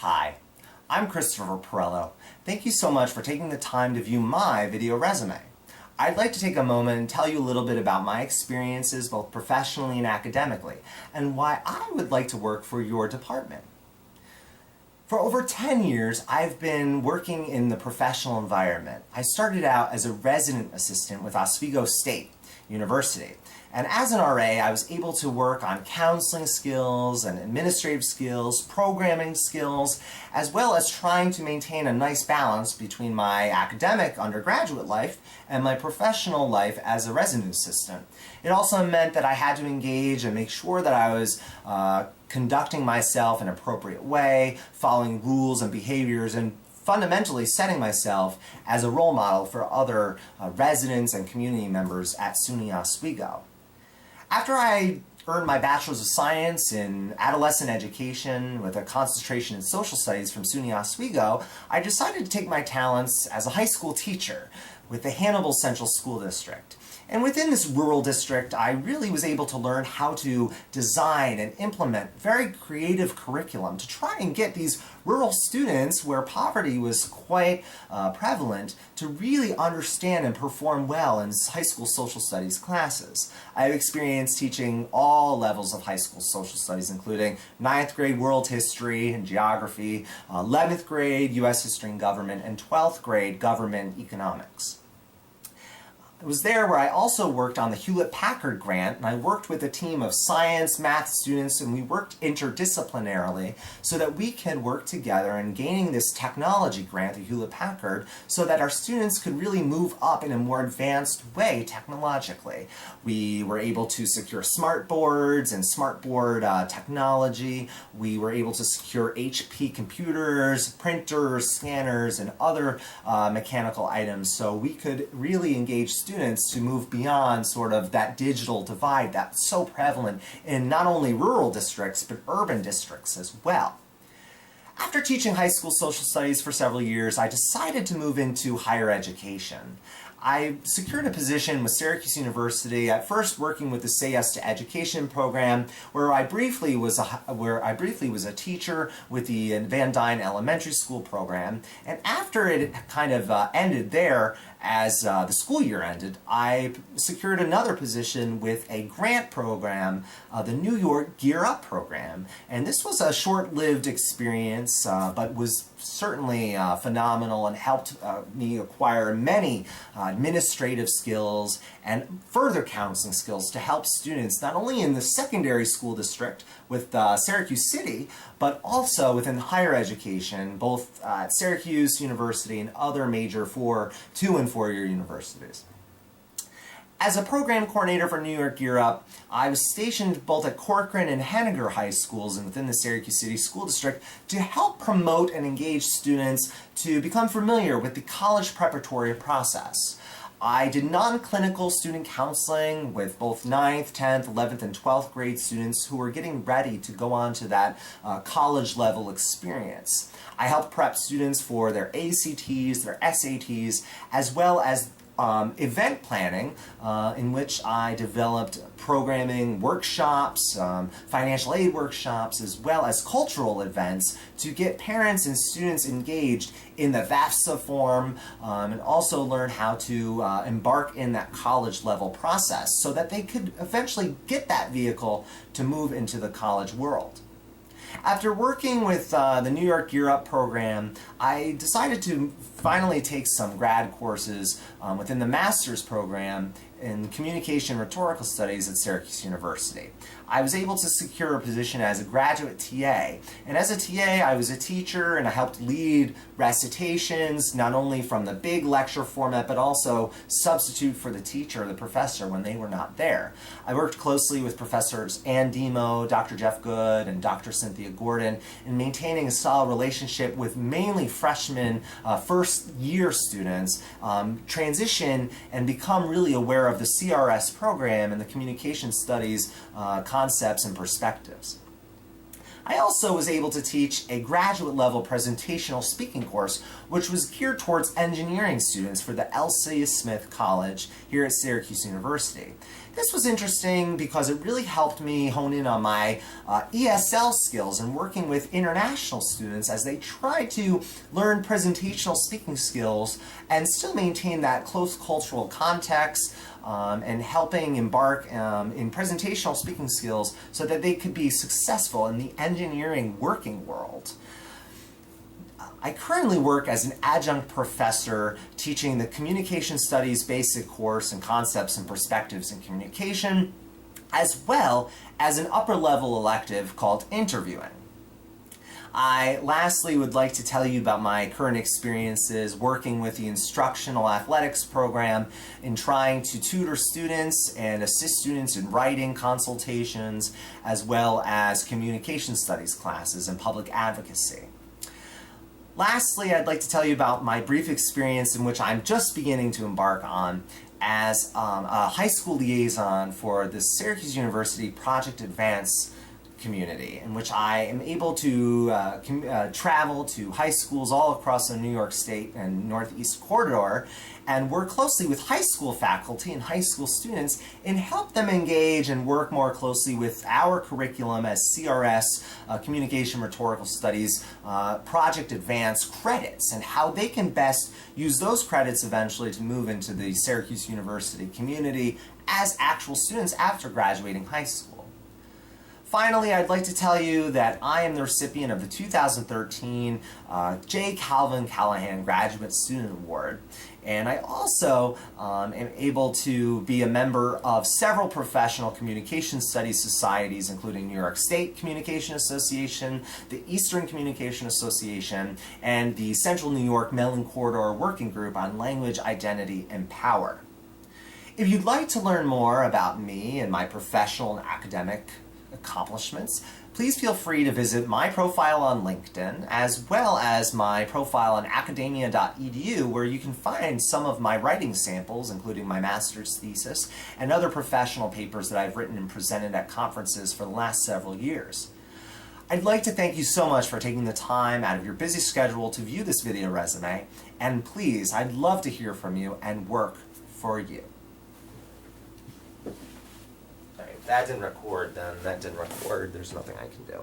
Hi, I'm Christopher Perrello. Thank you so much for taking the time to view my video resume. I'd like to take a moment and tell you a little bit about my experiences both professionally and academically, and why I would like to work for your department. For over 10 years, I've been working in the professional environment. I started out as a resident assistant with Oswego State University. And as an RA, I was able to work on counseling skills and administrative skills, programming skills, as well as trying to maintain a nice balance between my academic undergraduate life and my professional life as a resident assistant. It also meant that I had to engage and make sure that I was conducting myself in an appropriate way, following rules and behaviors, and fundamentally setting myself as a role model for other residents and community members at SUNY Oswego. After I earned my Bachelor's of Science in Adolescent Education with a concentration in Social Studies from SUNY Oswego, I decided to take my talents as a high school teacher with the Hannibal Central School District. And within this rural district, I really was able to learn how to design and implement very creative curriculum to try and get these rural students, where poverty was quite prevalent, to really understand and perform well in high school social studies classes. I've experienced teaching all levels of high school social studies, including 9th grade world history and geography, 11th grade U.S. history and government, and 12th grade government economics. It was there where I also worked on the Hewlett-Packard grant, and I worked with a team of science, math students, and we worked interdisciplinarily so that we could work together in gaining this technology grant, the Hewlett-Packard, so that our students could really move up in a more advanced way technologically. We were able to secure smart boards and smart board technology. We were able to secure HP computers, printers, scanners, and other mechanical items, so we could really engage students to move beyond sort of that digital divide that's so prevalent in not only rural districts but urban districts as well. After teaching high school social studies for several years, I decided to move into higher education. I secured a position with Syracuse University, at first working with the Say Yes to Education program, where I briefly was a teacher with the Van Dyne Elementary School program. And after it kind of ended there, as the school year ended, I secured another position with a grant program, the New York Gear Up program. And this was a short-lived experience, but was certainly phenomenal and helped me acquire many administrative skills and further counseling skills to help students not only in the secondary school district with Syracuse City, but also within higher education, both at Syracuse University and other major 2- and 4-year universities. As a program coordinator for New York Gear Up, I was stationed both at Corcoran and Henniger High Schools and within the Syracuse City School District to help promote and engage students to become familiar with the college preparatory process. I did non-clinical student counseling with both 9th, 10th, 11th, and 12th grade students who were getting ready to go on to that college level experience. I helped prep students for their ACTs, their SATs, as well as event planning, in which I developed programming workshops, financial aid workshops, as well as cultural events to get parents and students engaged in the FAFSA form, and also learn how to embark in that college level process so that they could eventually get that vehicle to move into the college world. After working with the New York Gear Up program, I decided to finally take some grad courses within the master's program in Communication Rhetorical Studies at Syracuse University. I was able to secure a position as a graduate TA, and as a TA I was a teacher and I helped lead recitations not only from the big lecture format but also substitute for the teacher or the professor when they were not there. I worked closely with Professors Ann Demo, Dr. Jeff Good, and Dr. Cynthia Gordon in maintaining a solid relationship with mainly freshman first year students, transition and become really aware of the CRS program and the communication studies concepts and perspectives. I also was able to teach a graduate level presentational speaking course which was geared towards engineering students for the L.C. Smith College here at Syracuse University. This was interesting because it really helped me hone in on my ESL skills and working with international students as they try to learn presentational speaking skills and still maintain that close cultural context and helping embark in presentational speaking skills so that they could be successful in the engineering working world. I currently work as an adjunct professor teaching the Communication Studies basic course and concepts and perspectives in communication, as well as an upper-level elective called interviewing. I lastly would like to tell you about my current experiences working with the instructional athletics program in trying to tutor students and assist students in writing consultations, as well as communication studies classes and public advocacy. Lastly, I'd like to tell you about my brief experience in which I'm just beginning to embark on as a high school liaison for the Syracuse University Project Advance community, in which I am able to travel to high schools all across the New York State and Northeast corridor and work closely with high school faculty and high school students and help them engage and work more closely with our curriculum as CRS, Communication Rhetorical Studies, Project Advance credits, and how they can best use those credits eventually to move into the Syracuse University community as actual students after graduating high school. Finally, I'd like to tell you that I am the recipient of the 2013 J. Calvin Callahan Graduate Student Award, and I also am able to be a member of several professional communication studies societies, including New York State Communication Association, the Eastern Communication Association, and the Central New York Mellon Corridor Working Group on Language, Identity, and Power. If you'd like to learn more about me and my professional and academic accomplishments, please feel free to visit my profile on LinkedIn, as well as my profile on academia.edu, where you can find some of my writing samples, including my master's thesis and other professional papers that I've written and presented at conferences for the last several years. I'd like to thank you so much for taking the time out of your busy schedule to view this video resume, and please, I'd love to hear from you and work for you. That didn't record, then that didn't record. There's nothing I can do.